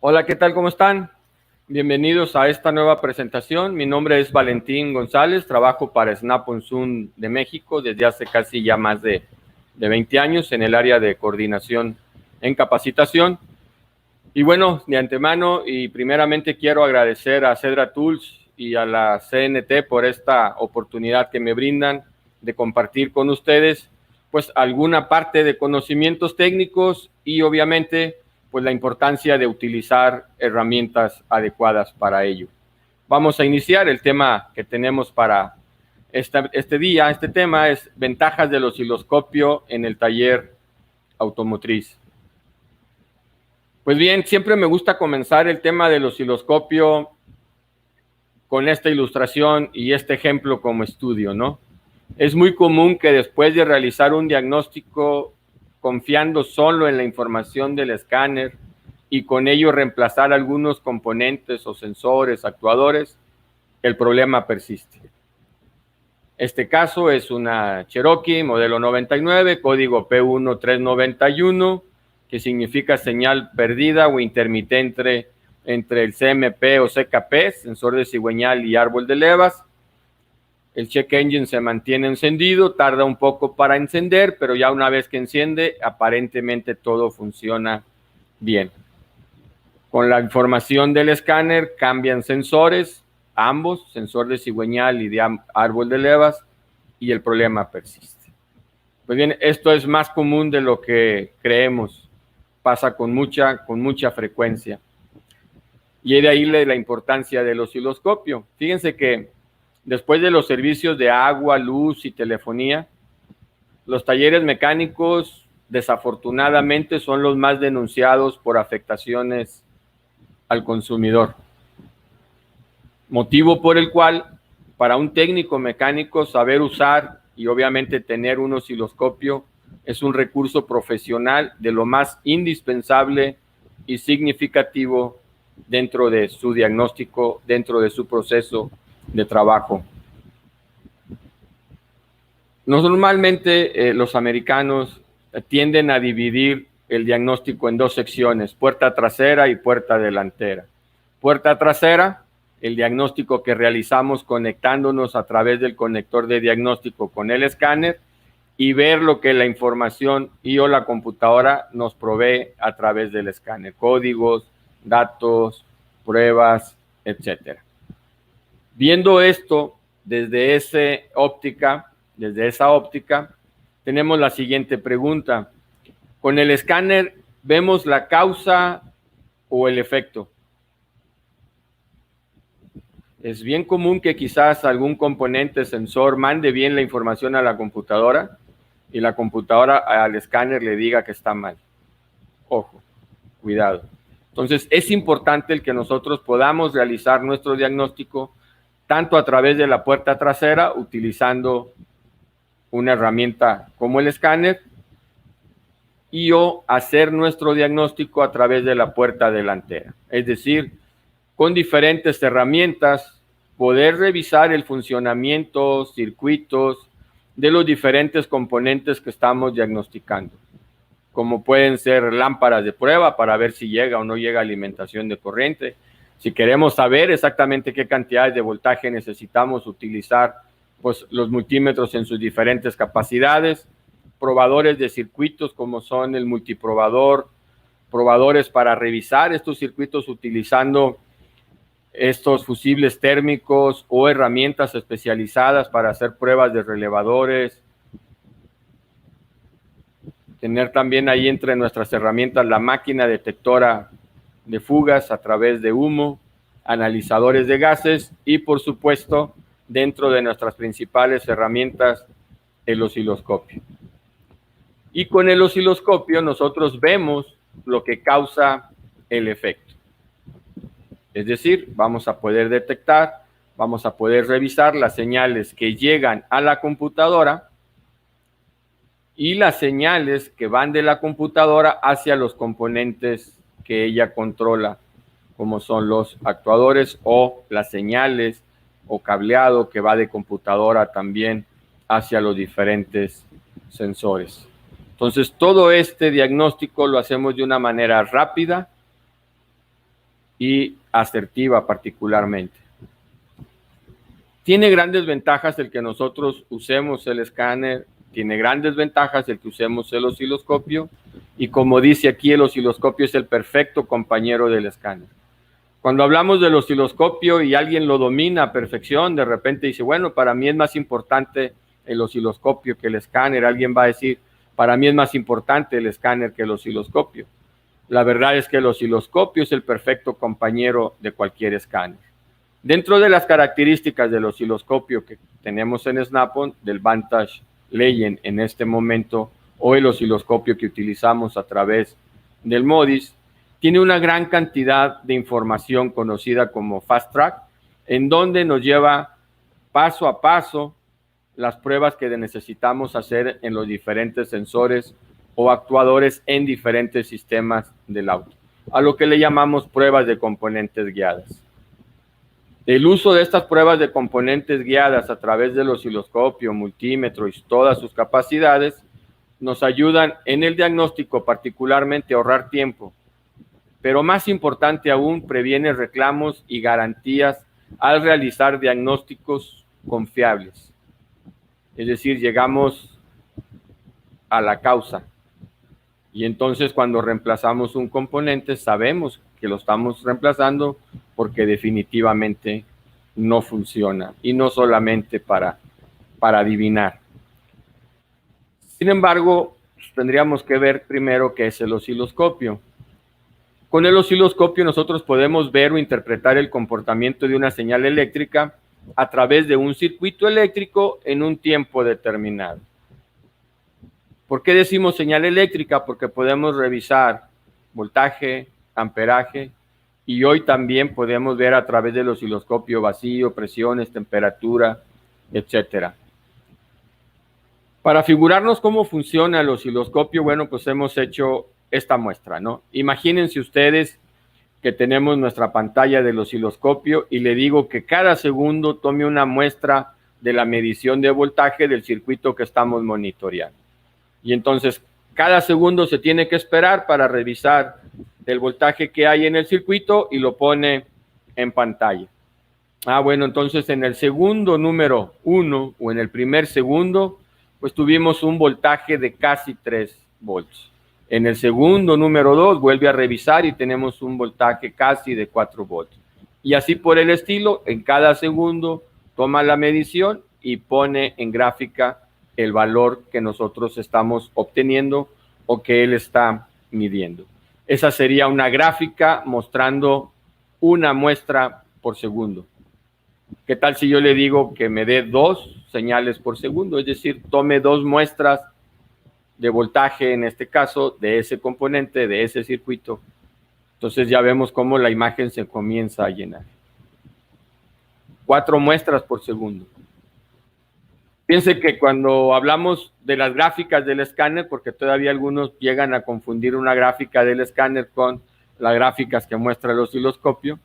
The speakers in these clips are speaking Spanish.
Hola, ¿qué tal? ¿Cómo están? Bienvenidos a esta nueva presentación. Mi nombre es Valentín González, trabajo para Snap-on Zoom de México desde hace casi ya más de 20 años en el área de coordinación en capacitación. Y bueno, de antemano y primeramente quiero agradecer a Cedra Tools y a la CNT por esta oportunidad que me brindan de compartir con ustedes pues alguna parte de conocimientos técnicos y obviamente pues la importancia de utilizar herramientas adecuadas para ello. Vamos a iniciar el tema que tenemos para este día. Este tema es ventajas del osciloscopio en el taller automotriz. Pues bien, siempre me gusta comenzar el tema del osciloscopio con esta ilustración y este ejemplo como estudio, ¿no? Es muy común que después de realizar un diagnóstico confiando solo en la información del escáner y con ello reemplazar algunos componentes o sensores, actuadores, el problema persiste. Este caso es una Cherokee modelo 99, código P1391, que significa señal perdida o intermitente entre el CMP o CKP, sensor de cigüeñal y árbol de levas. El check engine se mantiene encendido, tarda un poco para encender, pero ya una vez que enciende, aparentemente todo funciona bien. Con la información del escáner cambian sensores, ambos, sensor de cigüeñal y de árbol de levas, y el problema persiste. Pues bien, esto es más común de lo que creemos, pasa con mucha frecuencia. Y de ahí la importancia del osciloscopio. Fíjense que después de los servicios de agua, luz y telefonía, los talleres mecánicos desafortunadamente son los más denunciados por afectaciones al consumidor. Motivo por el cual, para un técnico mecánico, saber usar y obviamente tener un osciloscopio es un recurso profesional de lo más indispensable y significativo dentro de su diagnóstico, dentro de su proceso de trabajo. Normalmente los americanos tienden a dividir el diagnóstico en dos secciones, puerta trasera y puerta delantera. Puerta trasera, el diagnóstico que realizamos conectándonos a través del conector de diagnóstico con el escáner y ver lo que la información y o la computadora nos provee a través del escáner, códigos, datos, pruebas, etc. Viendo esto desde esa óptica, tenemos la siguiente pregunta. ¿Con el escáner vemos la causa o el efecto? Es bien común que quizás algún componente sensor mande bien la información a la computadora y la computadora al escáner le diga que está mal. Ojo, cuidado. Entonces, es importante el que nosotros podamos realizar nuestro diagnóstico tanto a través de la puerta trasera, utilizando una herramienta como el escáner, y o hacer nuestro diagnóstico a través de la puerta delantera. Es decir, con diferentes herramientas, poder revisar el funcionamiento, circuitos de los diferentes componentes que estamos diagnosticando, como pueden ser lámparas de prueba para ver si llega o no llega alimentación de corriente. Si queremos saber exactamente qué cantidades de voltaje necesitamos utilizar, pues los multímetros en sus diferentes capacidades, probadores de circuitos como son el multiprobador, probadores para revisar estos circuitos utilizando estos fusibles térmicos o herramientas especializadas para hacer pruebas de relevadores, tener también ahí entre nuestras herramientas la máquina detectora de fugas a través de humo, analizadores de gases y, por supuesto, dentro de nuestras principales herramientas, el osciloscopio. Y con el osciloscopio nosotros vemos lo que causa el efecto. Es decir, vamos a poder detectar, vamos a poder revisar las señales que llegan a la computadora y las señales que van de la computadora hacia los componentes que ella controla, como son los actuadores o las señales o cableado que va de computadora también hacia los diferentes sensores. Entonces, todo este diagnóstico lo hacemos de una manera rápida y asertiva particularmente. Tiene grandes ventajas el que nosotros usemos el escáner, tiene grandes ventajas el que usemos el osciloscopio, y como dice aquí, el osciloscopio es el perfecto compañero del escáner. Cuando hablamos del osciloscopio y alguien lo domina a perfección, de repente dice, bueno, para mí es más importante el osciloscopio que el escáner. Alguien va a decir, para mí es más importante el escáner que el osciloscopio. La verdad es que el osciloscopio es el perfecto compañero de cualquier escáner. Dentro de las características del osciloscopio que tenemos en Snap-on, del Vantage Legend en este momento, o el osciloscopio que utilizamos a través del MODIS, tiene una gran cantidad de información conocida como Fast Track, en donde nos lleva paso a paso las pruebas que necesitamos hacer en los diferentes sensores o actuadores en diferentes sistemas del auto, a lo que le llamamos pruebas de componentes guiadas. El uso de estas pruebas de componentes guiadas a través del osciloscopio, multímetro y todas sus capacidades nos ayudan en el diagnóstico, particularmente a ahorrar tiempo, pero más importante aún, previene reclamos y garantías al realizar diagnósticos confiables. Es decir, llegamos a la causa. Y entonces cuando reemplazamos un componente, sabemos que lo estamos reemplazando porque definitivamente no funciona. Y no solamente para adivinar. Sin embargo, tendríamos que ver primero qué es el osciloscopio. Con el osciloscopio nosotros podemos ver o interpretar el comportamiento de una señal eléctrica a través de un circuito eléctrico en un tiempo determinado. ¿Por qué decimos señal eléctrica? Porque podemos revisar voltaje, amperaje, y hoy también podemos ver a través del osciloscopio vacío, presiones, temperatura, etc. Para figurarnos cómo funciona el osciloscopio, bueno, pues hemos hecho esta muestra, ¿no? Imagínense ustedes que tenemos nuestra pantalla del osciloscopio y le digo que cada segundo tome una muestra de la medición de voltaje del circuito que estamos monitoreando. Y entonces, cada segundo se tiene que esperar para revisar el voltaje que hay en el circuito y lo pone en pantalla. Bueno, entonces en el segundo número 1 o en el primer segundo, pues tuvimos un voltaje de casi 3 volts. En el segundo número 2 vuelve a revisar y tenemos un voltaje casi de 4 volts. Y así por el estilo, en cada segundo toma la medición y pone en gráfica el valor que nosotros estamos obteniendo o que él está midiendo. Esa sería una gráfica mostrando una muestra por segundo. ¿Qué tal si yo le digo que me dé 2 señales por segundo? Es decir, tome 2 muestras de voltaje, en este caso, de ese componente, de ese circuito. Entonces ya vemos cómo la imagen se comienza a llenar. 4 muestras por segundo. Piense que cuando hablamos de las gráficas del escáner, porque todavía algunos llegan a confundir una gráfica del escáner con las gráficas que muestra el osciloscopio,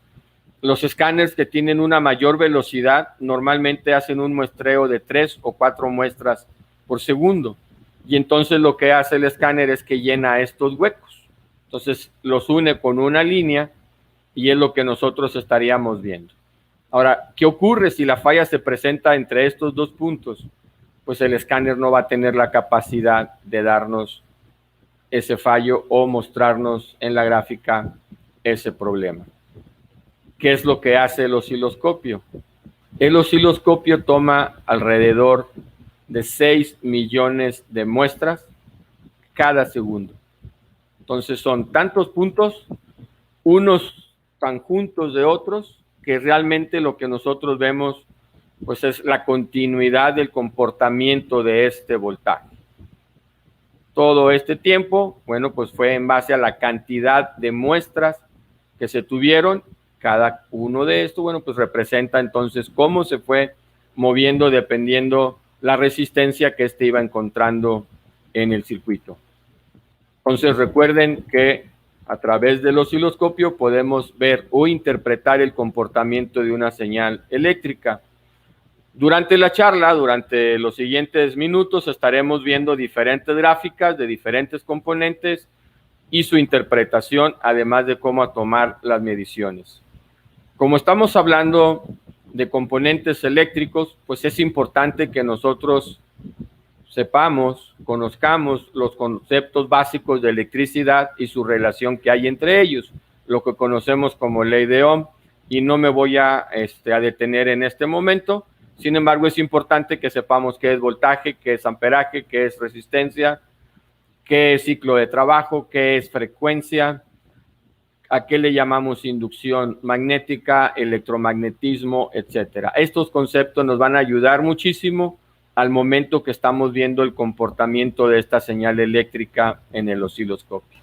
los escáneres que tienen una mayor velocidad normalmente hacen un muestreo de 3 o 4 muestras por segundo. Y entonces lo que hace el escáner es que llena estos huecos. Entonces los une con una línea y es lo que nosotros estaríamos viendo. Ahora, ¿qué ocurre si la falla se presenta entre estos 2 puntos? Pues el escáner no va a tener la capacidad de darnos ese fallo o mostrarnos en la gráfica ese problema. ¿Qué es lo que hace el osciloscopio? El osciloscopio toma alrededor de 6 millones de muestras cada segundo. Entonces son tantos puntos, unos tan juntos de otros, que realmente lo que nosotros vemos pues es la continuidad del comportamiento de este voltaje. Todo este tiempo, bueno, pues fue en base a la cantidad de muestras que se tuvieron. Cada uno de estos, bueno, pues representa entonces cómo se fue moviendo dependiendo la resistencia que este iba encontrando en el circuito. Entonces recuerden que a través del osciloscopio podemos ver o interpretar el comportamiento de una señal eléctrica. Durante la charla, durante los siguientes minutos, estaremos viendo diferentes gráficas de diferentes componentes y su interpretación, además de cómo tomar las mediciones. Como estamos hablando de componentes eléctricos, pues es importante que nosotros sepamos, conozcamos los conceptos básicos de electricidad y su relación que hay entre ellos, lo que conocemos como ley de Ohm, y no me voy a detener en este momento. Sin embargo, es importante que sepamos qué es voltaje, qué es amperaje, qué es resistencia, qué es ciclo de trabajo, qué es frecuencia, a qué le llamamos inducción magnética, electromagnetismo, etcétera. Estos conceptos nos van a ayudar muchísimo al momento que estamos viendo el comportamiento de esta señal eléctrica en el osciloscopio.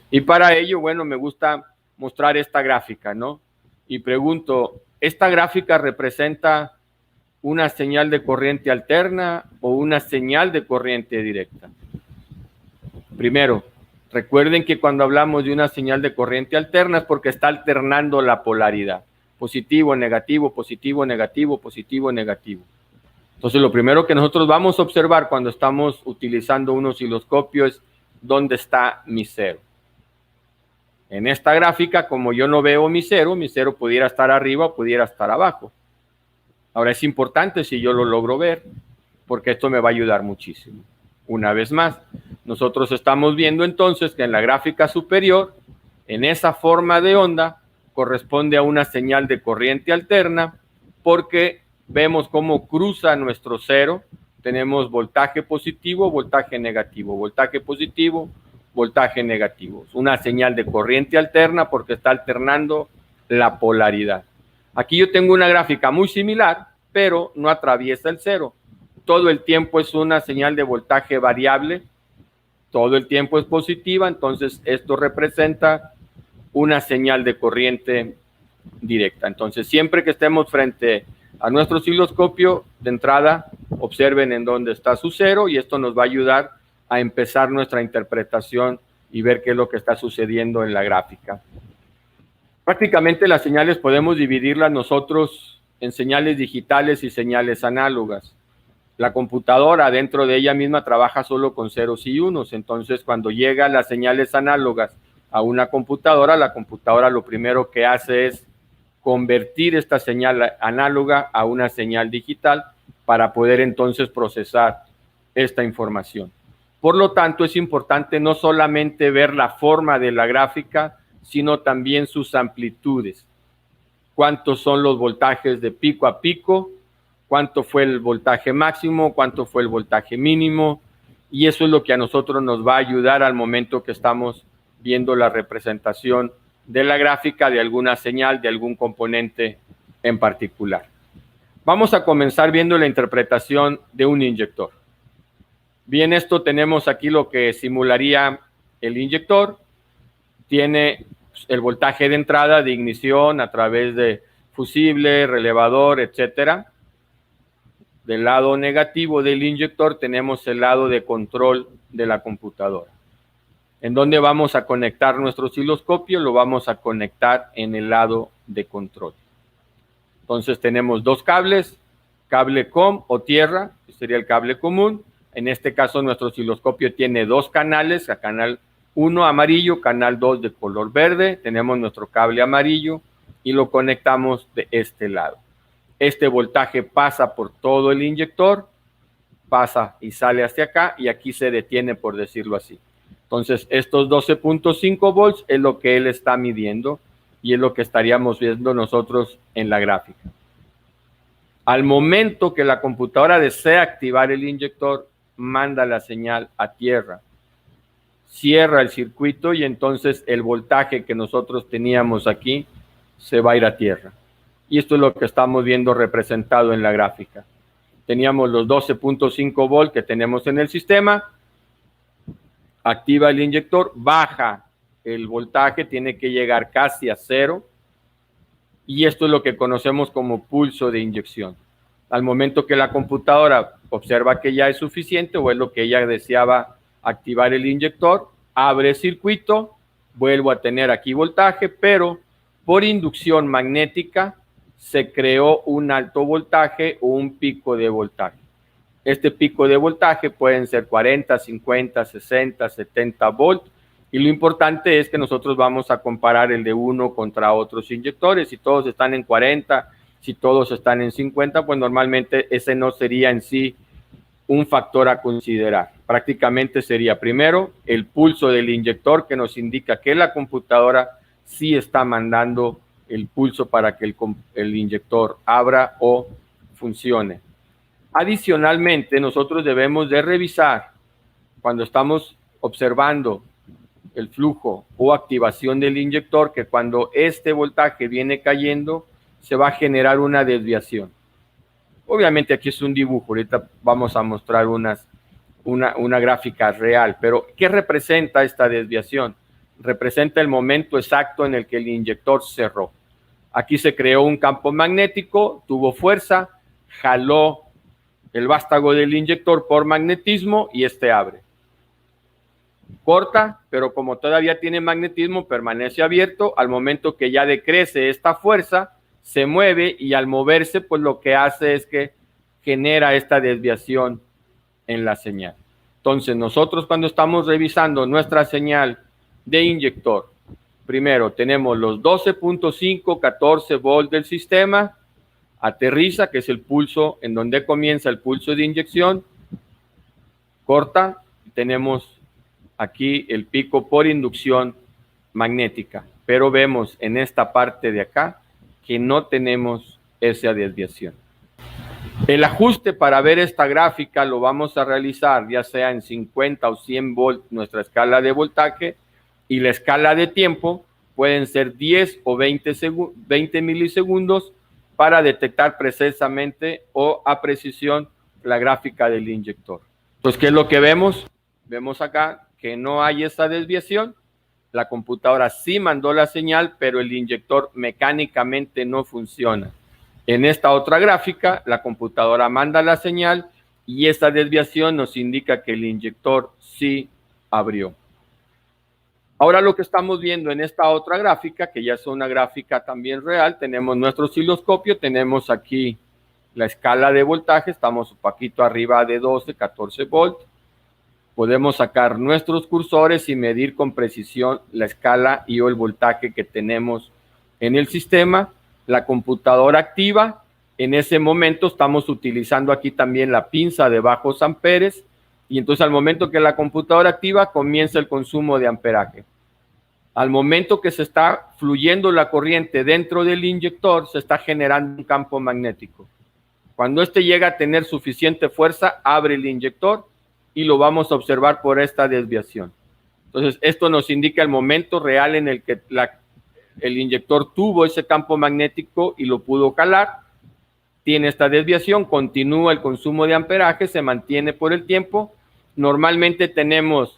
Y para ello, bueno, me gusta mostrar esta gráfica, ¿no? Y pregunto, ¿esta gráfica representa una señal de corriente alterna o una señal de corriente directa? Primero, recuerden que cuando hablamos de una señal de corriente alterna es porque está alternando la polaridad. Positivo, negativo, positivo, negativo, positivo, negativo. Entonces, lo primero que nosotros vamos a observar cuando estamos utilizando un osciloscopio es dónde está mi cero. En esta gráfica, como yo no veo mi cero pudiera estar arriba o pudiera estar abajo. Ahora es importante si yo lo logro ver, porque esto me va a ayudar muchísimo. Una vez más, nosotros estamos viendo entonces que en la gráfica superior, en esa forma de onda, corresponde a una señal de corriente alterna, porque vemos cómo cruza nuestro cero. Tenemos voltaje positivo, voltaje negativo, voltaje positivo, voltaje negativo. Una señal de corriente alterna porque está alternando la polaridad. Aquí yo tengo una gráfica muy similar, pero no atraviesa el cero. Todo el tiempo es una señal de voltaje variable, todo el tiempo es positiva, entonces esto representa una señal de corriente directa. Entonces, siempre que estemos frente a nuestro osciloscopio, de entrada, observen en dónde está su cero y esto nos va a ayudar a empezar nuestra interpretación y ver qué es lo que está sucediendo en la gráfica. Prácticamente las señales podemos dividirlas nosotros en señales digitales y señales análogas. La computadora dentro de ella misma trabaja solo con ceros y unos, entonces cuando llegan las señales análogas a una computadora, la computadora lo primero que hace es convertir esta señal análoga a una señal digital para poder entonces procesar esta información. Por lo tanto, es importante no solamente ver la forma de la gráfica, sino también sus amplitudes. Cuántos son los voltajes de pico a pico, cuánto fue el voltaje máximo, cuánto fue el voltaje mínimo, y eso es lo que a nosotros nos va a ayudar al momento que estamos viendo la representación de la gráfica de alguna señal, de algún componente en particular. Vamos a comenzar viendo la interpretación de un inyector. Bien, esto tenemos aquí lo que simularía el inyector. Tiene el voltaje de entrada de ignición a través de fusible, relevador, etcétera. Del lado negativo del inyector tenemos el lado de control de la computadora. ¿En dónde vamos a conectar nuestro osciloscopio? Lo vamos a conectar en el lado de control. Entonces tenemos dos cables, cable COM o tierra, que sería el cable común. En este caso nuestro osciloscopio tiene dos canales, a canal 1 amarillo, canal 2 de color verde. Tenemos nuestro cable amarillo y lo conectamos de este lado. Este voltaje pasa por todo el inyector, pasa y sale hacia acá y aquí se detiene, por decirlo así. Entonces, estos 12.5 volts es lo que él está midiendo y es lo que estaríamos viendo nosotros en la gráfica. Al momento que la computadora desea activar el inyector, manda la señal a tierra. cierra el circuito y entonces el voltaje que nosotros teníamos aquí se va a ir a tierra. Y esto es lo que estamos viendo representado en la gráfica. Teníamos los 12.5 volts que tenemos en el sistema, activa el inyector, baja el voltaje, tiene que llegar casi a cero, y esto es lo que conocemos como pulso de inyección. Al momento que la computadora observa que ya es suficiente o es lo que ella deseaba activar el inyector, abre el circuito, vuelvo a tener aquí voltaje, pero por inducción magnética se creó un alto voltaje o un pico de voltaje. Este pico de voltaje pueden ser 40, 50, 60, 70 volts, y lo importante es que nosotros vamos a comparar el de uno contra otros inyectores. Si todos están en 40, si todos están en 50, pues normalmente ese no sería en sí un factor a considerar. Prácticamente sería primero el pulso del inyector, que nos indica que la computadora sí está mandando el pulso para que el inyector abra o funcione. Adicionalmente, nosotros debemos de revisar cuando estamos observando el flujo o activación del inyector, que cuando este voltaje viene cayendo, se va a generar una desviación. Obviamente aquí es un dibujo, ahorita vamos a mostrar una gráfica real, pero ¿qué representa esta desviación? Representa el momento exacto en el que el inyector cerró. Aquí se creó un campo magnético, tuvo fuerza, jaló el vástago del inyector por magnetismo y este abre. Corta, pero como todavía tiene magnetismo, permanece abierto. Al momento que ya decrece esta fuerza, se mueve, y al moverse, pues lo que hace es que genera esta desviación en la señal. Entonces, nosotros cuando estamos revisando nuestra señal de inyector, primero tenemos los 12.5, 14 volts del sistema, aterriza, que es el pulso, en donde comienza el pulso de inyección, corta, tenemos aquí el pico por inducción magnética, pero vemos en esta parte de acá que no tenemos esa desviación. El ajuste para ver esta gráfica lo vamos a realizar ya sea en 50 o 100 volts nuestra escala de voltaje, y la escala de tiempo pueden ser 10 o 20 milisegundos para detectar precisamente o a precisión la gráfica del inyector. Entonces, ¿qué es lo que vemos? Vemos acá que no hay esa desviación. La computadora sí mandó la señal, pero el inyector mecánicamente no funciona. En esta otra gráfica, la computadora manda la señal y esta desviación nos indica que el inyector sí abrió. Ahora lo que estamos viendo en esta otra gráfica, que ya es una gráfica también real, tenemos nuestro osciloscopio, tenemos aquí la escala de voltaje, estamos un poquito arriba de 12, 14 volts. Podemos sacar nuestros cursores y medir con precisión la escala y o el voltaje que tenemos en el sistema. La computadora activa, en ese momento estamos utilizando aquí también la pinza de bajos amperes, y entonces al momento que la computadora activa comienza el consumo de amperaje. Al momento que se está fluyendo la corriente dentro del inyector, se está generando un campo magnético. Cuando este llega a tener suficiente fuerza, abre el inyector y lo vamos a observar por esta desviación. Entonces, esto nos indica el momento real en el que el inyector tuvo ese campo magnético y lo pudo calar. Tiene esta desviación, continúa el consumo de amperaje, se mantiene por el tiempo. Normalmente tenemos,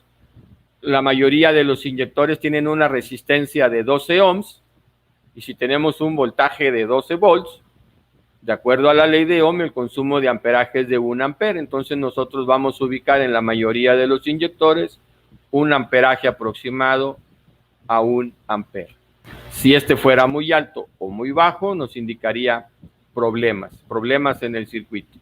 la mayoría de los inyectores tienen una resistencia de 12 ohms, y si tenemos un voltaje de 12 volts, de acuerdo a la ley de Ohm, el consumo de amperaje es de 1 ampere. Entonces nosotros vamos a ubicar en la mayoría de los inyectores un amperaje aproximado a 1 ampere. Si este fuera muy alto o muy bajo, nos indicaría problemas en el circuito.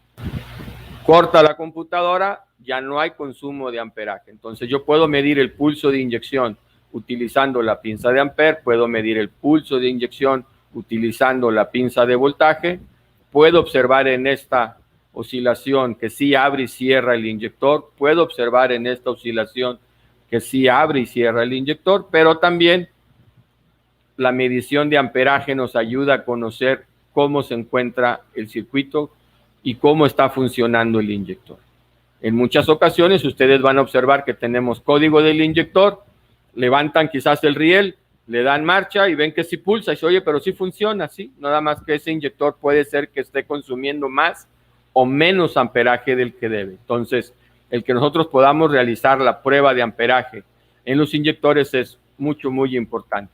Corta la computadora, ya no hay consumo de amperaje. Entonces yo puedo medir el pulso de inyección utilizando la pinza de ampere, puedo medir el pulso de inyección utilizando la pinza de voltaje. Puedo observar en esta oscilación que sí abre y cierra el inyector. Puedo observar en esta oscilación que sí abre y cierra el inyector, pero también la medición de amperaje nos ayuda a conocer cómo se encuentra el circuito y cómo está funcionando el inyector. En muchas ocasiones ustedes van a observar que tenemos código del inyector, levantan quizás el riel, le dan marcha y ven que sí pulsa y dice, oye, pero sí funciona, sí, nada más que ese inyector puede ser que esté consumiendo más o menos amperaje del que debe. Entonces, el que nosotros podamos realizar la prueba de amperaje en los inyectores es muy importante.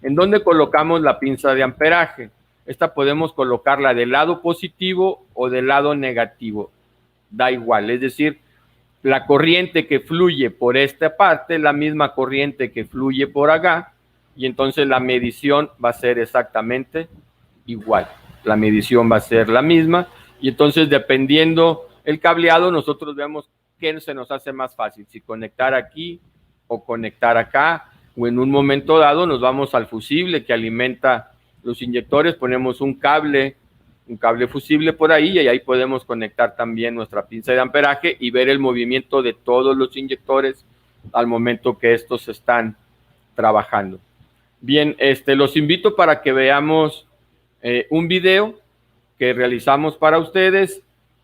¿En dónde colocamos la pinza de amperaje? Esta podemos colocarla del lado positivo o del lado negativo, da igual, es decir, la corriente que fluye por esta parte es la misma corriente que fluye por acá, y entonces la medición va a ser exactamente igual. La medición va a ser la misma, y entonces dependiendo el cableado, nosotros vemos qué se nos hace más fácil, si conectar aquí o conectar acá, o en un momento dado nos vamos al fusible que alimenta los inyectores, ponemos un cable fusible por ahí y ahí podemos conectar también nuestra pinza de amperaje y ver el movimiento de todos los inyectores al momento que estos están trabajando. Bien, los invito para que veamos un video que realizamos para ustedes,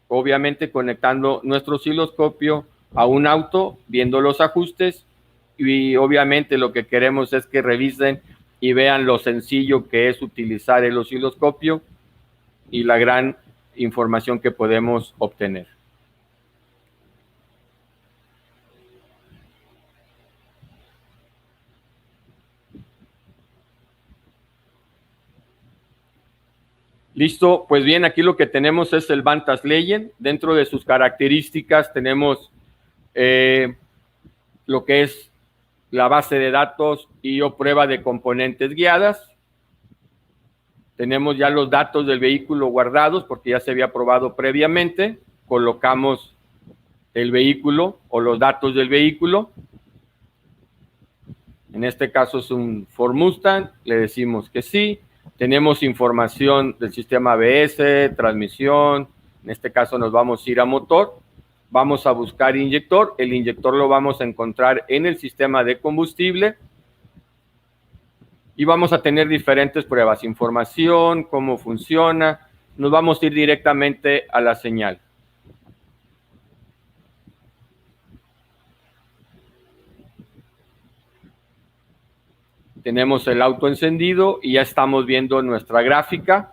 obviamente conectando nuestro osciloscopio a un auto, viendo los ajustes, y obviamente lo que queremos es que revisen y vean lo sencillo que es utilizar el osciloscopio y la gran información que podemos obtener. Listo, pues bien, aquí lo que tenemos es el Vantage Legend. Dentro de sus características tenemos lo que es la base de datos y o prueba de componentes guiadas. Tenemos ya los datos del vehículo guardados porque ya se había probado previamente. Colocamos el vehículo o los datos del vehículo. En este caso es un Ford Mustang, le decimos que sí. Tenemos información del sistema ABS, transmisión, en este caso nos vamos a ir a motor, vamos a buscar inyector, el inyector lo vamos a encontrar en el sistema de combustible y vamos a tener diferentes pruebas, información, cómo funciona, nos vamos a ir directamente a la señal. Tenemos el auto encendido y ya estamos viendo nuestra gráfica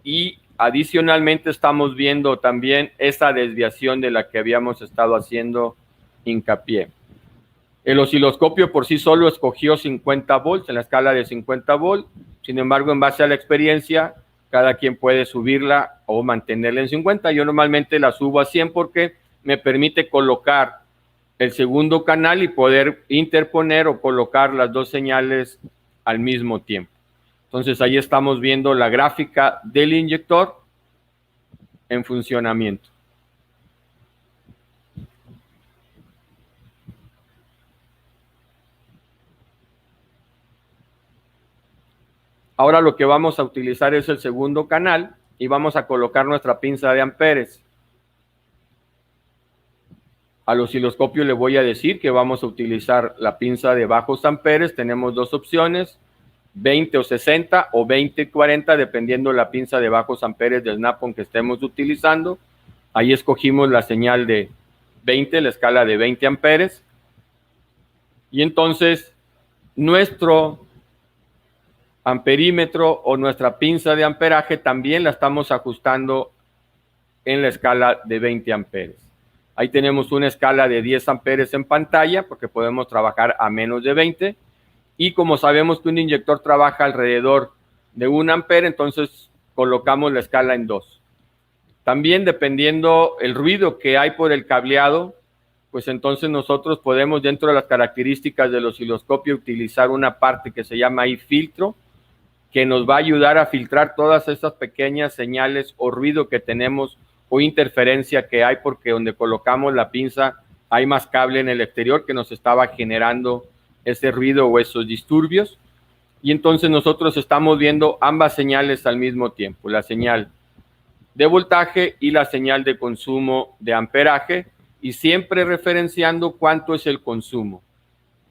y adicionalmente estamos viendo también esa desviación de la que habíamos estado haciendo hincapié. El osciloscopio por sí solo escogió 50 volts en la escala de 50 volts, sin embargo, en base a la experiencia, cada quien puede subirla o mantenerla en 50. Yo normalmente la subo a 100 porque me permite colocar el segundo canal y poder interponer o colocar las dos señales al mismo tiempo. Entonces ahí estamos viendo la gráfica del inyector en funcionamiento. Ahora lo que vamos a utilizar es el segundo canal y vamos a colocar nuestra pinza de amperes. Al osciloscopio le voy a decir que vamos a utilizar la pinza de bajos amperes. Tenemos dos opciones, 20 o 60 o 20 y 40, dependiendo la pinza de bajos amperes del Snap-on que estemos utilizando. Ahí escogimos la señal de 20, la escala de 20 amperes. Y entonces nuestro amperímetro o nuestra pinza de amperaje también la estamos ajustando en la escala de 20 amperes. Ahí tenemos una escala de 10 amperes en pantalla porque podemos trabajar a menos de 20. Y como sabemos que un inyector trabaja alrededor de 1 ampere, entonces colocamos la escala en 2. También dependiendo el ruido que hay por el cableado, pues entonces nosotros podemos dentro de las características del osciloscopio utilizar una parte que se llama ahí filtro, que nos va a ayudar a filtrar todas esas pequeñas señales o ruido que tenemos o interferencia que hay porque donde colocamos la pinza hay más cable en el exterior que nos estaba generando ese ruido o esos disturbios. Y entonces nosotros estamos viendo ambas señales al mismo tiempo, la señal de voltaje y la señal de consumo de amperaje, y siempre referenciando cuánto es el consumo.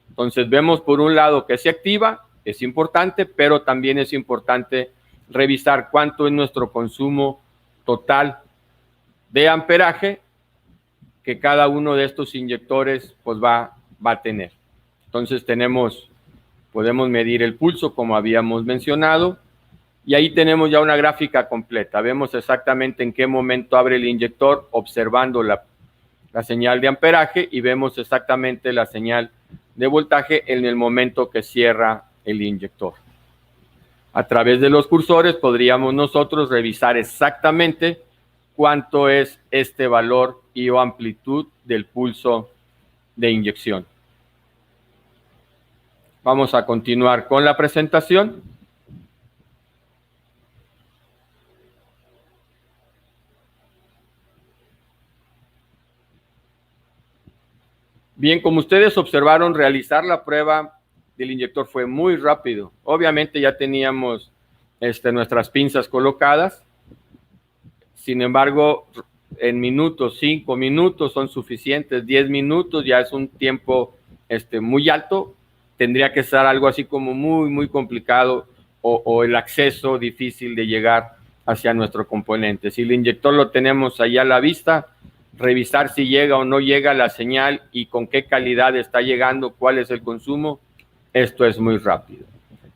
Entonces vemos por un lado que se activa, es importante, pero también es importante revisar cuánto es nuestro consumo total de amperaje que cada uno de estos inyectores pues va a tener. Entonces podemos medir el pulso como habíamos mencionado, y ahí tenemos ya una gráfica completa. Vemos exactamente en qué momento abre el inyector observando la señal de amperaje, y vemos exactamente la señal de voltaje en el momento que cierra el inyector. A través de los cursores podríamos nosotros revisar exactamente cuánto es este valor y o amplitud del pulso de inyección. Vamos a continuar con la presentación. Bien, como ustedes observaron, realizar la prueba del inyector fue muy rápido. Obviamente ya teníamos nuestras pinzas colocadas. Sin embargo, en minutos, 5 minutos son suficientes, 10 minutos ya es un tiempo muy alto. Tendría que ser algo así como muy complicado o el acceso difícil de llegar hacia nuestro componente. Si el inyector lo tenemos ahí a la vista, revisar si llega o no llega la señal y con qué calidad está llegando, cuál es el consumo, esto es muy rápido.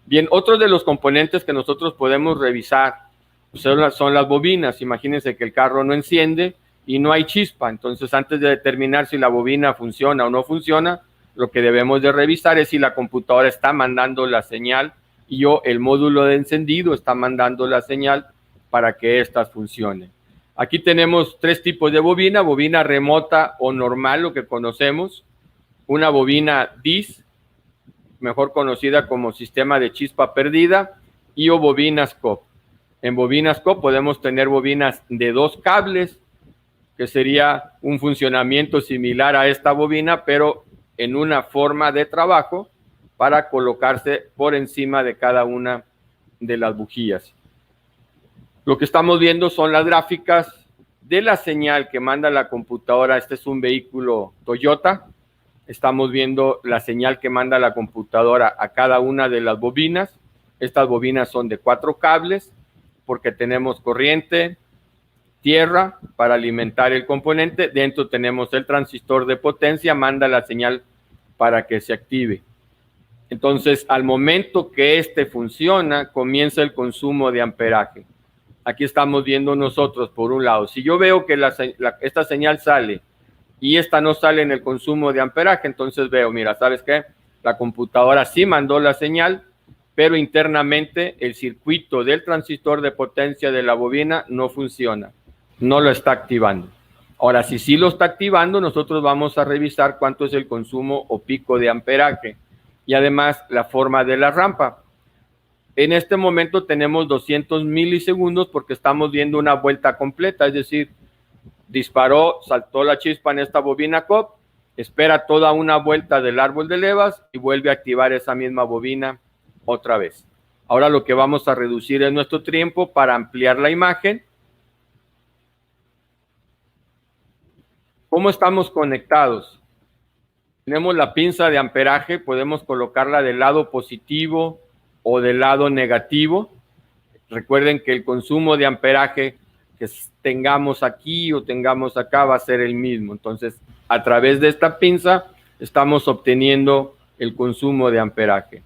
Bien, otro de los componentes que nosotros podemos revisar son las bobinas. Imagínense que el carro no enciende y no hay chispa. Entonces, antes de determinar si la bobina funciona o no funciona, lo que debemos de revisar es si la computadora está mandando la señal o el módulo de encendido está mandando la señal para que éstas funcionen. Aquí tenemos 3 tipos de bobina: bobina remota o normal, lo que conocemos, una bobina DIS, mejor conocida como sistema de chispa perdida, y o bobinas COP. En bobinas COP podemos tener bobinas de 2 cables, que sería un funcionamiento similar a esta bobina, pero en una forma de trabajo para colocarse por encima de cada una de las bujías. Lo que estamos viendo son las gráficas de la señal que manda la computadora. Este es un vehículo Toyota. Estamos viendo la señal que manda la computadora a cada una de las bobinas. Estas bobinas son de 4 cables porque tenemos corriente, tierra para alimentar el componente. Dentro tenemos el transistor de potencia, manda la señal para que se active. Entonces, al momento que funciona, comienza el consumo de amperaje. Aquí estamos viendo nosotros, por un lado, si yo veo que esta señal sale y esta no sale en el consumo de amperaje, entonces veo, mira, ¿sabes qué? La computadora sí mandó la señal, pero internamente el circuito del transistor de potencia de la bobina no funciona, no lo está activando. Ahora, si sí lo está activando, nosotros vamos a revisar cuánto es el consumo o pico de amperaje y además la forma de la rampa. En este momento tenemos 200 milisegundos porque estamos viendo una vuelta completa, es decir, disparó, saltó la chispa en esta bobina COP, espera toda una vuelta del árbol de levas y vuelve a activar esa misma bobina otra vez. Ahora lo que vamos a reducir es nuestro tiempo para ampliar la imagen. ¿Cómo estamos conectados? Tenemos la pinza de amperaje, podemos colocarla del lado positivo o del lado negativo. Recuerden que el consumo de amperaje que tengamos aquí o tengamos acá va a ser el mismo. Entonces, a través de esta pinza estamos obteniendo el consumo de amperaje.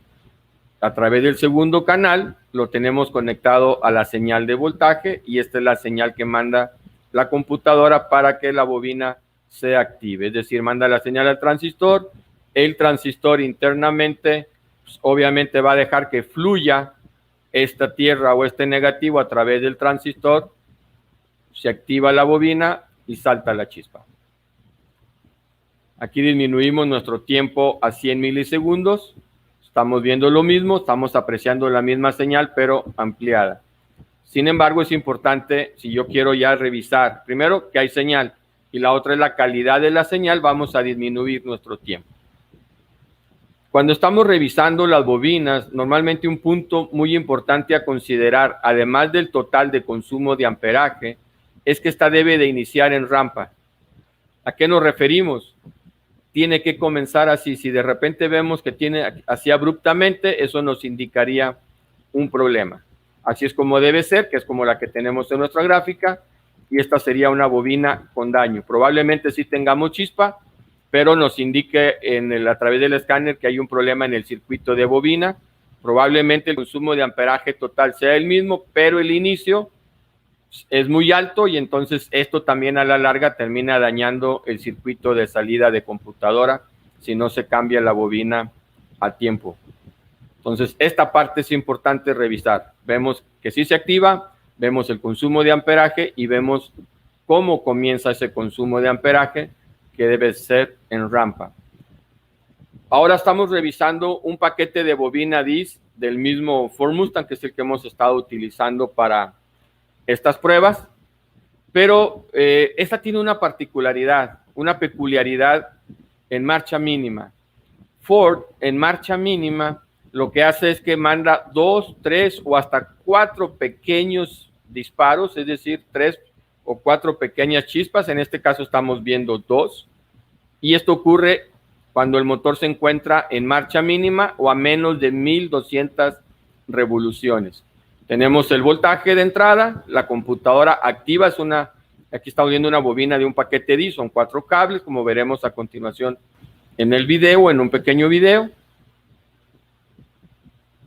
A través del segundo canal lo tenemos conectado a la señal de voltaje y esta es la señal que manda la computadora para que la bobina se active. Es decir, manda la señal al transistor, el transistor internamente pues, obviamente va a dejar que fluya esta tierra o negativo a través del transistor, se activa la bobina y salta la chispa. Aquí disminuimos nuestro tiempo a 100 milisegundos. Estamos viendo lo mismo, estamos apreciando la misma señal, pero ampliada. Sin embargo, es importante, si yo quiero ya revisar, primero que hay señal y la otra es la calidad de la señal, vamos a disminuir nuestro tiempo. Cuando estamos revisando las bobinas, normalmente un punto muy importante a considerar, además del total de consumo de amperaje, es que esta debe de iniciar en rampa. ¿A qué nos referimos? Tiene que comenzar así. Si de repente vemos que tiene así abruptamente, eso nos indicaría un problema. Así es como debe ser, que es como la que tenemos en nuestra gráfica. y esta sería una bobina con daño. Probablemente sí tengamos chispa, pero nos indique a través del escáner que hay un problema en el circuito de bobina. Probablemente el consumo de amperaje total sea el mismo, pero el inicio es muy alto y entonces esto también a la larga termina dañando el circuito de salida de computadora si no se cambia la bobina a tiempo. Entonces, esta parte es importante revisar. Vemos que sí se activa, vemos el consumo de amperaje y vemos cómo comienza ese consumo de amperaje que debe ser en rampa. Ahora estamos revisando un paquete de bobina DIS del mismo Ford Mustang, que es el que hemos estado utilizando para estas pruebas, pero esta tiene una particularidad, una peculiaridad en marcha mínima. Ford en marcha mínima lo que hace es que manda 2, 3 o hasta 4 pequeños disparos, es decir, 3 o 4 pequeñas chispas. En este caso estamos viendo 2. Y esto ocurre cuando el motor se encuentra en marcha mínima o a menos de 1200 revoluciones. Tenemos el voltaje de entrada, la computadora activa, aquí estamos viendo una bobina de un paquete DIS, son 4 cables, como veremos a continuación en el video, en un pequeño video.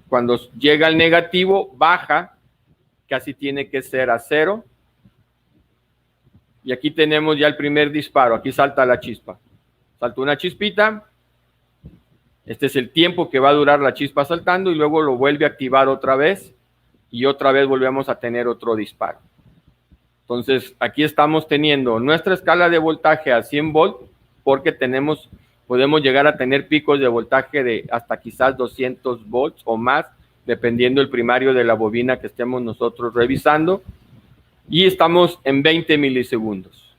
Cuando llega al negativo, baja, casi tiene que ser a 0. Y aquí tenemos ya el primer disparo, aquí salta la chispa. Salta una chispita, este es el tiempo que va a durar la chispa saltando y luego lo vuelve a activar otra vez y otra vez volvemos a tener otro disparo. Entonces, aquí estamos teniendo nuestra escala de voltaje a 100 volts porque podemos llegar a tener picos de voltaje de hasta quizás 200 volts o más, dependiendo el primario de la bobina que estemos nosotros revisando, y estamos en 20 milisegundos.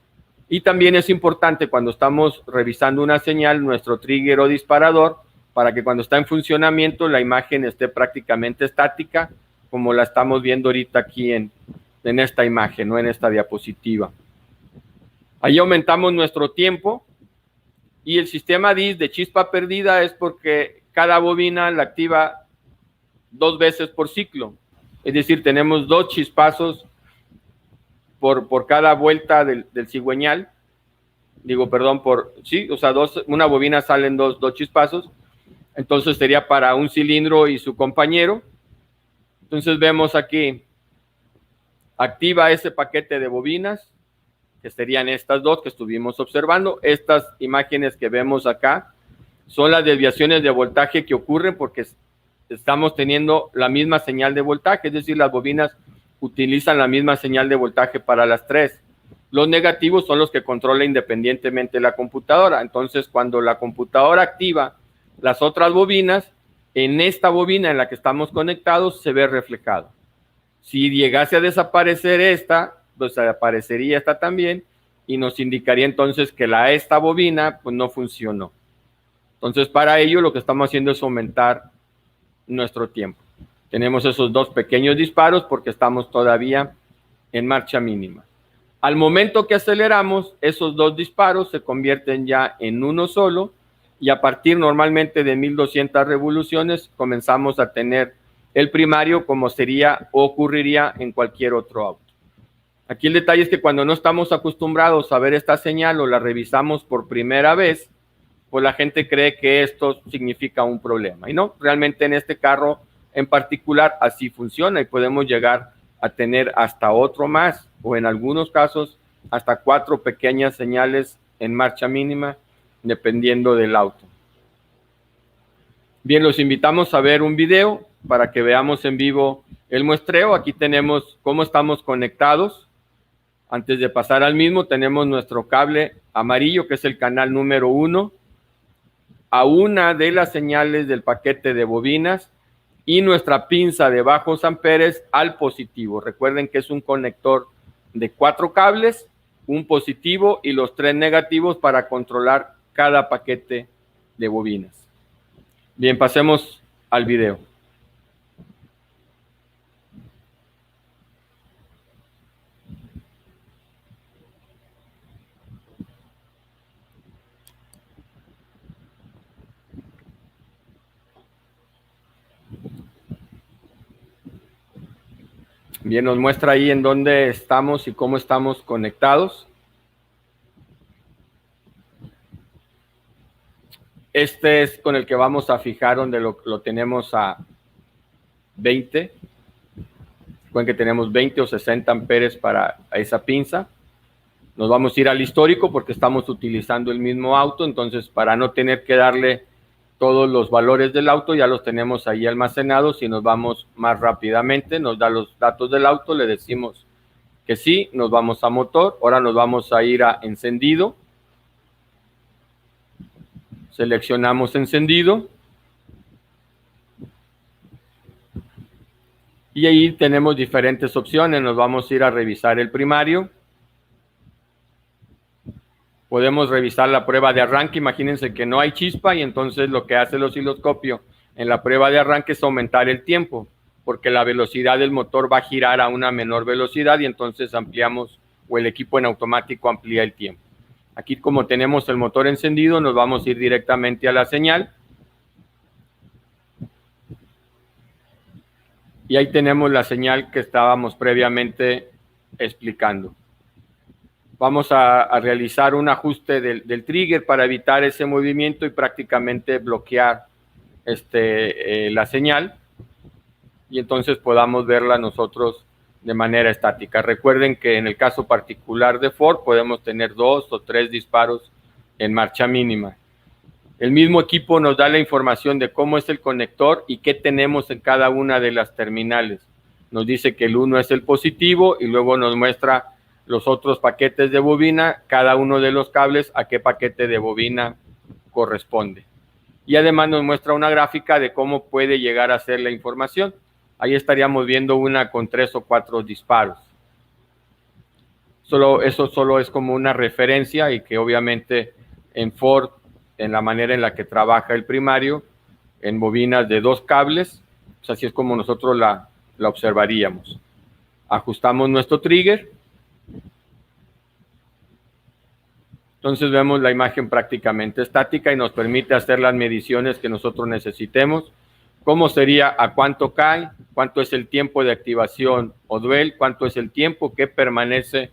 Y también es importante cuando estamos revisando una señal, nuestro trigger o disparador, para que cuando está en funcionamiento la imagen esté prácticamente estática, como la estamos viendo ahorita aquí en esta imagen, no en esta diapositiva. Ahí aumentamos nuestro tiempo. Y el sistema DIS de chispa perdida es porque cada bobina la activa 2 veces por ciclo. Es decir, tenemos 2 chispazos por cada vuelta del cigüeñal. Una bobina salen dos chispazos. Entonces sería para un cilindro y su compañero. Entonces vemos aquí, activa ese paquete de bobinas, que serían estas 2 que estuvimos observando. Estas imágenes que vemos acá son las desviaciones de voltaje que ocurren porque estamos teniendo la misma señal de voltaje, es decir, las bobinas utilizan la misma señal de voltaje para las 3. Los negativos son los que controla independientemente la computadora. Entonces, cuando la computadora activa las otras bobinas, en esta bobina en la que estamos conectados se ve reflejado. Si llegase a desaparecer esta, pues aparecería esta también y nos indicaría entonces que esta bobina pues no funcionó. Entonces, para ello lo que estamos haciendo es aumentar nuestro tiempo. Tenemos esos 2 pequeños disparos porque estamos todavía en marcha mínima. Al momento que aceleramos, esos 2 disparos se convierten ya en uno solo y a partir normalmente de 1200 revoluciones comenzamos a tener el primario como sería o ocurriría en cualquier otro auto. Aquí el detalle es que cuando no estamos acostumbrados a ver esta señal o la revisamos por primera vez, pues la gente cree que esto significa un problema. Y no, realmente en este carro en particular así funciona y podemos llegar a tener hasta otro más o en algunos casos hasta 4 pequeñas señales en marcha mínima dependiendo del auto. Bien, los invitamos a ver un video para que veamos en vivo el muestreo. Aquí tenemos cómo estamos conectados. Antes de pasar al mismo, tenemos nuestro cable amarillo, que es el canal número 1, a una de las señales del paquete de bobinas y nuestra pinza de bajos amperes al positivo. Recuerden que es un conector de 4 cables, un positivo y los 3 negativos para controlar cada paquete de bobinas. Bien, pasemos al video. Bien, nos muestra ahí en dónde estamos y cómo estamos conectados. Este es con el que vamos a fijar donde lo tenemos a 20. Recuerden que tenemos 20 o 60 amperes para esa pinza. Nos vamos a ir al histórico porque estamos utilizando el mismo auto, entonces para no tener que darle todos los valores del auto, ya los tenemos ahí almacenados y nos vamos más rápidamente, nos da los datos del auto, le decimos que sí, nos vamos a motor, ahora nos vamos a ir a encendido, seleccionamos encendido y ahí tenemos diferentes opciones, nos vamos a ir a revisar el primario. Podemos revisar la prueba de arranque, imagínense que no hay chispa y entonces lo que hace el osciloscopio en la prueba de arranque es aumentar el tiempo, porque la velocidad del motor va a girar a una menor velocidad y entonces ampliamos, o el equipo en automático amplía el tiempo. Aquí como tenemos el motor encendido, nos vamos a ir directamente a la señal. Y ahí tenemos la señal que estábamos previamente explicando. Vamos a realizar un ajuste del trigger para evitar ese movimiento y prácticamente bloquear la señal y entonces podamos verla nosotros de manera estática. Recuerden que en el caso particular de Ford podemos tener 2 o 3 disparos en marcha mínima. El mismo equipo nos da la información de cómo es el conector y qué tenemos en cada una de las terminales. Nos dice que el 1 es el positivo y luego nos muestra los otros paquetes de bobina, cada uno de los cables a qué paquete de bobina corresponde. Y además nos muestra una gráfica de cómo puede llegar a ser la información. Ahí estaríamos viendo una con 3 o 4 disparos. Eso solo es como una referencia y que obviamente en Ford, en la manera en la que trabaja el primario, en bobinas de 2 cables, pues así es como nosotros la observaríamos. Ajustamos nuestro trigger. Entonces vemos la imagen prácticamente estática y nos permite hacer las mediciones que nosotros necesitemos. ¿Cómo sería a cuánto cae? ¿Cuánto es el tiempo de activación o dwell? ¿Cuánto es el tiempo que permanece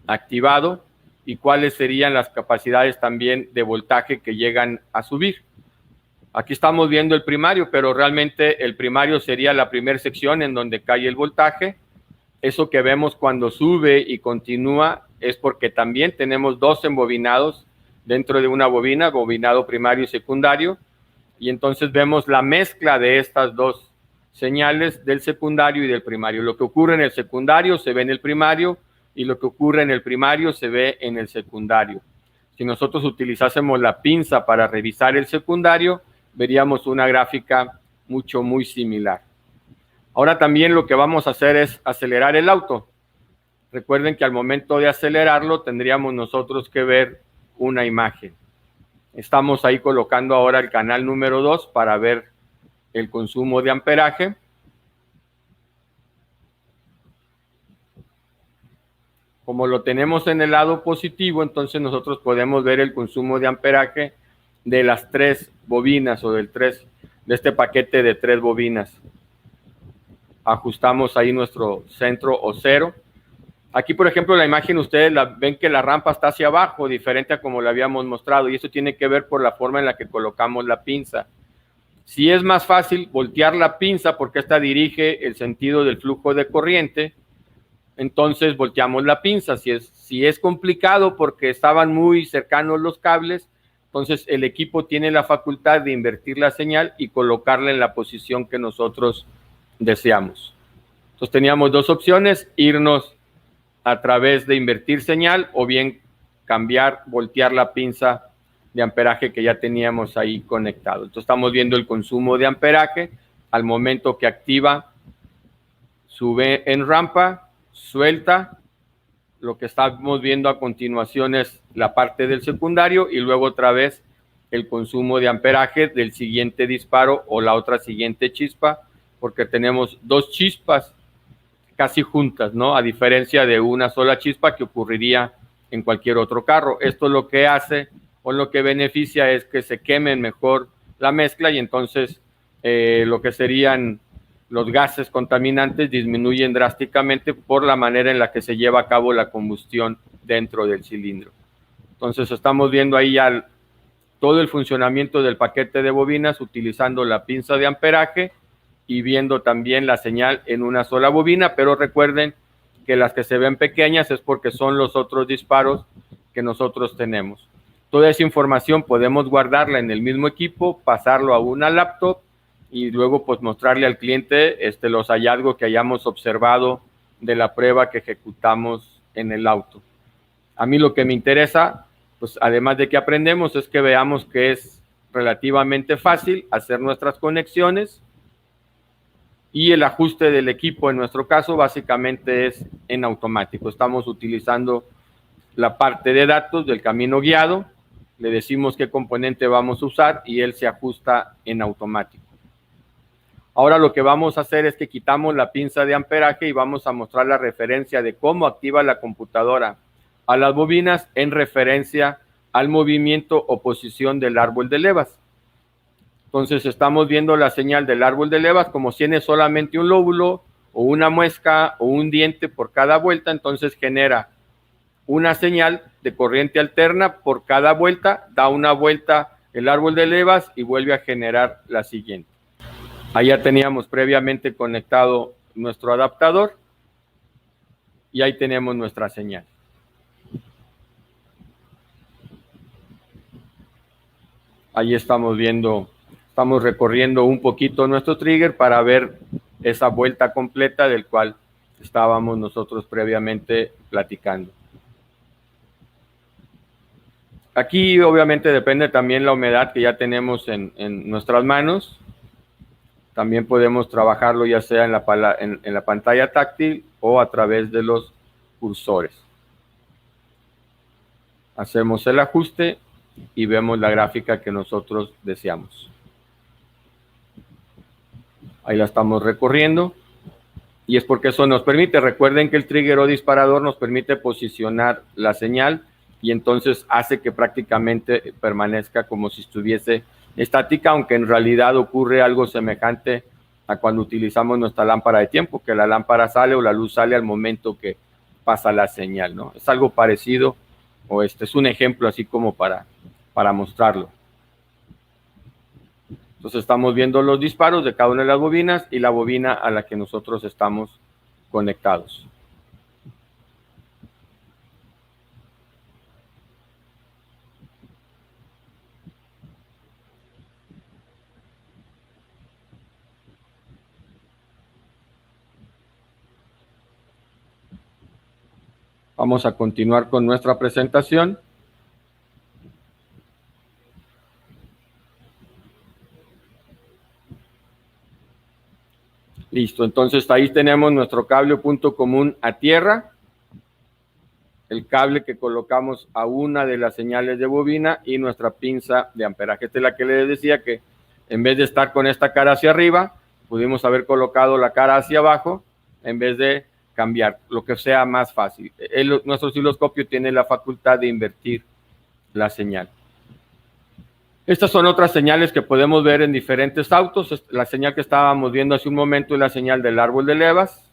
activado? ¿Y cuáles serían las capacidades también de voltaje que llegan a subir? Aquí estamos viendo el primario, pero realmente el primario sería la primera sección en donde cae el voltaje. Eso que vemos cuando sube y continúa es porque también tenemos 2 embobinados dentro de una bobina, bobinado primario y secundario, y entonces vemos la mezcla de estas 2 señales del secundario y del primario. Lo que ocurre en el secundario se ve en el primario y lo que ocurre en el primario se ve en el secundario. Si nosotros utilizásemos la pinza para revisar el secundario, veríamos una gráfica muy similar. Ahora también lo que vamos a hacer es acelerar el auto. Recuerden que al momento de acelerarlo tendríamos nosotros que ver una imagen. Estamos ahí colocando ahora el canal número 2 para ver el consumo de amperaje. Como lo tenemos en el lado positivo, entonces nosotros podemos ver el consumo de amperaje de las 3 bobinas o de este paquete de 3 bobinas. Ajustamos ahí nuestro centro o 0. Aquí, por ejemplo, la imagen ustedes ven que la rampa está hacia abajo, diferente a como la habíamos mostrado, y eso tiene que ver por la forma en la que colocamos la pinza. Si es más fácil voltear la pinza porque esta dirige el sentido del flujo de corriente, entonces volteamos la pinza. Si es complicado porque estaban muy cercanos los cables, entonces el equipo tiene la facultad de invertir la señal y colocarla en la posición que nosotros deseamos. Entonces teníamos 2 opciones: irnos a través de invertir señal o bien voltear la pinza de amperaje que ya teníamos ahí conectado. Entonces estamos viendo el consumo de amperaje al momento que activa, sube en rampa, suelta. Lo que estamos viendo a continuación es la parte del secundario y luego otra vez el consumo de amperaje del siguiente disparo o la otra siguiente chispa, porque tenemos 2 chispas casi juntas, ¿no? A diferencia de una sola chispa que ocurriría en cualquier otro carro. Esto lo que hace o lo que beneficia es que se queme mejor la mezcla y entonces lo que serían los gases contaminantes disminuyen drásticamente por la manera en la que se lleva a cabo la combustión dentro del cilindro. Entonces estamos viendo ahí ya todo el funcionamiento del paquete de bobinas utilizando la pinza de amperaje y viendo también la señal en una sola bobina, pero recuerden que las que se ven pequeñas es porque son los otros disparos que nosotros tenemos. Toda esa información podemos guardarla en el mismo equipo, pasarlo a una laptop y luego pues mostrarle al cliente los hallazgos que hayamos observado de la prueba que ejecutamos en el auto. A mí lo que me interesa, pues además de que aprendemos, es que veamos que es relativamente fácil hacer nuestras conexiones y el ajuste del equipo en nuestro caso básicamente es en automático. Estamos utilizando la parte de datos del camino guiado, le decimos qué componente vamos a usar y él se ajusta en automático. Ahora lo que vamos a hacer es que quitamos la pinza de amperaje y vamos a mostrar la referencia de cómo activa la computadora a las bobinas en referencia al movimiento o posición del árbol de levas. Entonces estamos viendo la señal del árbol de levas como si tiene solamente un lóbulo o una muesca o un diente por cada vuelta, entonces genera una señal de corriente alterna por cada vuelta, da una vuelta el árbol de levas y vuelve a generar la siguiente. Ahí ya teníamos previamente conectado nuestro adaptador y ahí tenemos nuestra señal. Ahí estamos viendo, estamos recorriendo un poquito nuestro trigger para ver esa vuelta completa del cual estábamos nosotros previamente platicando. Aquí obviamente depende también la humedad que ya tenemos en nuestras manos. También podemos trabajarlo ya sea en la pantalla táctil o a través de los cursores. Hacemos el ajuste y vemos la gráfica que nosotros deseamos. Ahí la estamos recorriendo y es porque eso nos permite, recuerden que el trigger o disparador nos permite posicionar la señal y entonces hace que prácticamente permanezca como si estuviese estática, aunque en realidad ocurre algo semejante a cuando utilizamos nuestra lámpara de tiempo, que la lámpara sale o la luz sale al momento que pasa la señal, ¿no? Es algo parecido, o es un ejemplo así como para mostrarlo. Entonces estamos viendo los disparos de cada una de las bobinas y la bobina a la que nosotros estamos conectados. Vamos a continuar con nuestra presentación. Listo, entonces ahí tenemos nuestro cable punto común a tierra, el cable que colocamos a una de las señales de bobina y nuestra pinza de amperaje. Esta es la que les decía que en vez de estar con esta cara hacia arriba, pudimos haber colocado la cara hacia abajo en vez de cambiar, lo que sea más fácil. Nuestro osciloscopio tiene la facultad de invertir la señal. Estas son otras señales que podemos ver en diferentes autos. La señal que estábamos viendo hace un momento es la señal del árbol de levas.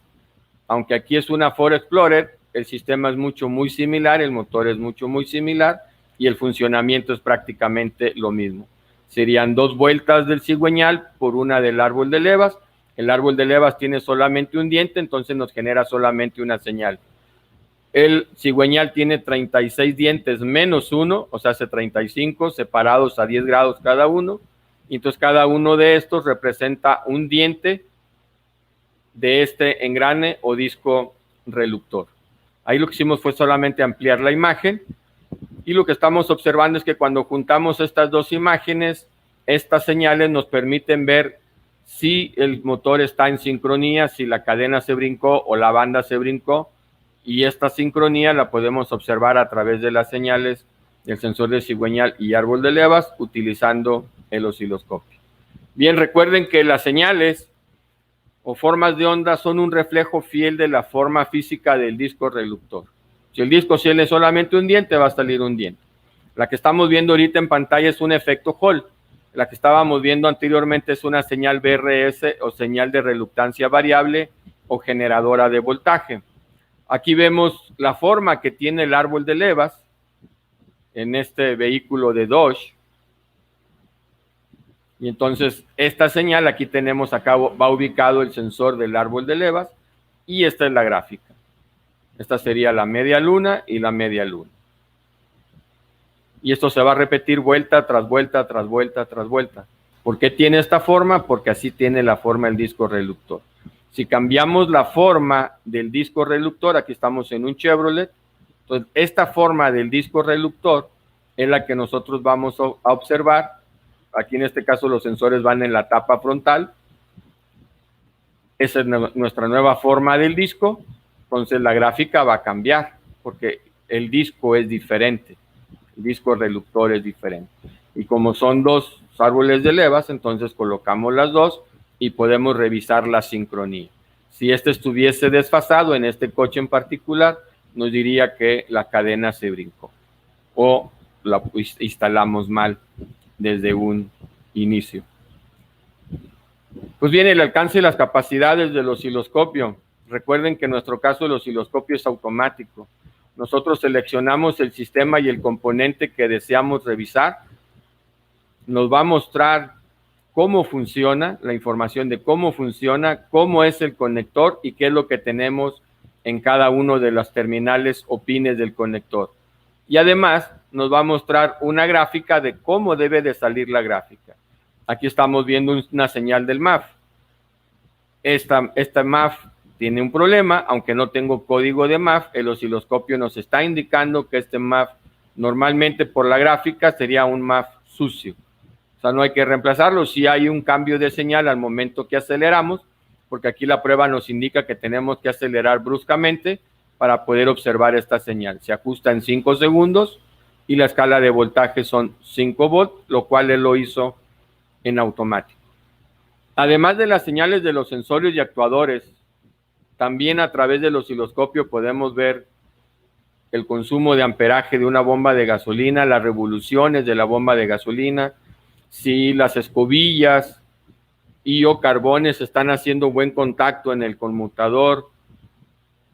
Aunque aquí es una Ford Explorer, el sistema es muy similar, el motor es muy similar y el funcionamiento es prácticamente lo mismo. Serían 2 vueltas del cigüeñal por una del árbol de levas. El árbol de levas tiene solamente un diente, entonces nos genera solamente una señal. El cigüeñal tiene 36 dientes menos 1, o sea, hace 35, separados a 10 grados cada uno. Y entonces cada uno de estos representa un diente de este engrane o disco reluctor. Ahí lo que hicimos fue solamente ampliar la imagen. Y lo que estamos observando es que cuando juntamos estas dos imágenes, estas señales nos permiten ver si el motor está en sincronía, si la cadena se brincó o la banda se brincó. Y esta sincronía la podemos observar a través de las señales del sensor de cigüeñal y árbol de levas utilizando el osciloscopio. Bien, recuerden que las señales o formas de onda son un reflejo fiel de la forma física del disco reluctor. Si el disco tiene solamente un diente, va a salir un diente. La que estamos viendo ahorita en pantalla es un efecto Hall. La que estábamos viendo anteriormente es una señal BRS o señal de reluctancia variable o generadora de voltaje. Aquí vemos la forma que tiene el árbol de levas en este vehículo de Dodge. Y entonces esta señal, aquí tenemos acá, va ubicado el sensor del árbol de levas y esta es la gráfica. Esta sería la media luna y la media luna. Y esto se va a repetir vuelta tras vuelta, tras vuelta, tras vuelta. ¿Por qué tiene esta forma? Porque así tiene la forma el disco reductor. Si cambiamos la forma del disco reductor, aquí estamos en un Chevrolet, entonces esta forma del disco reductor es la que nosotros vamos a observar. Aquí en este caso los sensores van en la tapa frontal. Esa es nuestra nueva forma del disco. Entonces la gráfica va a cambiar porque el disco es diferente. El disco reductor es diferente. Y como son dos árboles de levas, entonces colocamos las dos y podemos revisar la sincronía. Si este estuviese desfasado en este coche en particular, nos diría que la cadena se brincó o la instalamos mal desde un inicio. Pues bien, el alcance y las capacidades del osciloscopio. Recuerden que en nuestro caso el osciloscopio es automático. Nosotros seleccionamos el sistema y el componente que deseamos revisar. Nos va a mostrar cómo funciona, la información de cómo funciona, cómo es el conector y qué es lo que tenemos en cada uno de las terminales o pines del conector. Y además nos va a mostrar una gráfica de cómo debe de salir la gráfica. Aquí estamos viendo una señal del MAF. Esta MAF tiene un problema, aunque no tengo código de MAF, el osciloscopio nos está indicando que este MAF normalmente por la gráfica sería un MAF sucio. O sea, no hay que reemplazarlo si hay un cambio de señal al momento que aceleramos, porque aquí la prueba nos indica que tenemos que acelerar bruscamente para poder observar esta señal. Se ajusta en 5 segundos y la escala de voltaje son 5 volts, lo cual él lo hizo en automático. Además de las señales de los sensores y actuadores, también a través del osciloscopio podemos ver el consumo de amperaje de una bomba de gasolina, las revoluciones de la bomba de gasolina, si las escobillas y o carbones están haciendo buen contacto en el conmutador.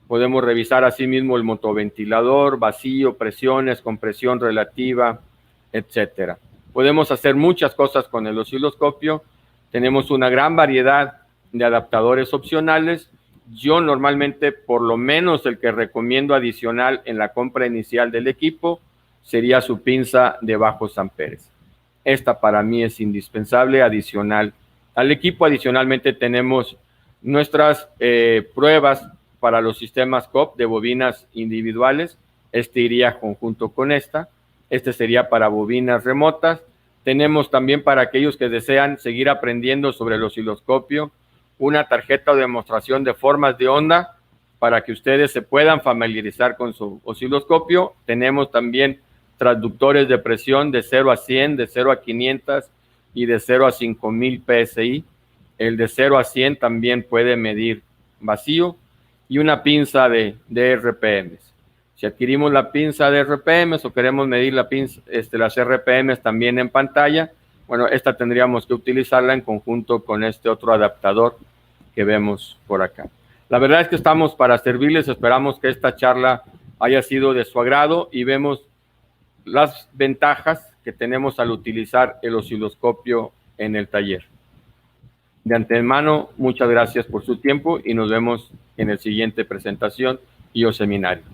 Podemos revisar asimismo el motoventilador, vacío, presiones, compresión relativa, etcétera. Podemos hacer muchas cosas con el osciloscopio. Tenemos una gran variedad de adaptadores opcionales. Yo normalmente, por lo menos el que recomiendo adicional en la compra inicial del equipo, sería su pinza de bajos amperes. Esta para mí es indispensable, adicional al equipo. Adicionalmente tenemos nuestras pruebas para los sistemas COP de bobinas individuales. Este iría conjunto con esta. Este sería para bobinas remotas. Tenemos también para aquellos que desean seguir aprendiendo sobre el osciloscopio una tarjeta de demostración de formas de onda para que ustedes se puedan familiarizar con su osciloscopio. Tenemos también transductores de presión de 0 a 100, de 0 a 500 y de 0 a 5000 PSI. El de 0 a 100 también puede medir vacío y una pinza de RPMs. Si adquirimos la pinza de RPMs o queremos medir la pinza, las RPMs también en pantalla, bueno, esta tendríamos que utilizarla en conjunto con este otro adaptador que vemos por acá. La verdad es que estamos para servirles. Esperamos que esta charla haya sido de su agrado y vemos las ventajas que tenemos al utilizar el osciloscopio en el taller. De antemano, muchas gracias por su tiempo y nos vemos en la siguiente presentación y o seminario.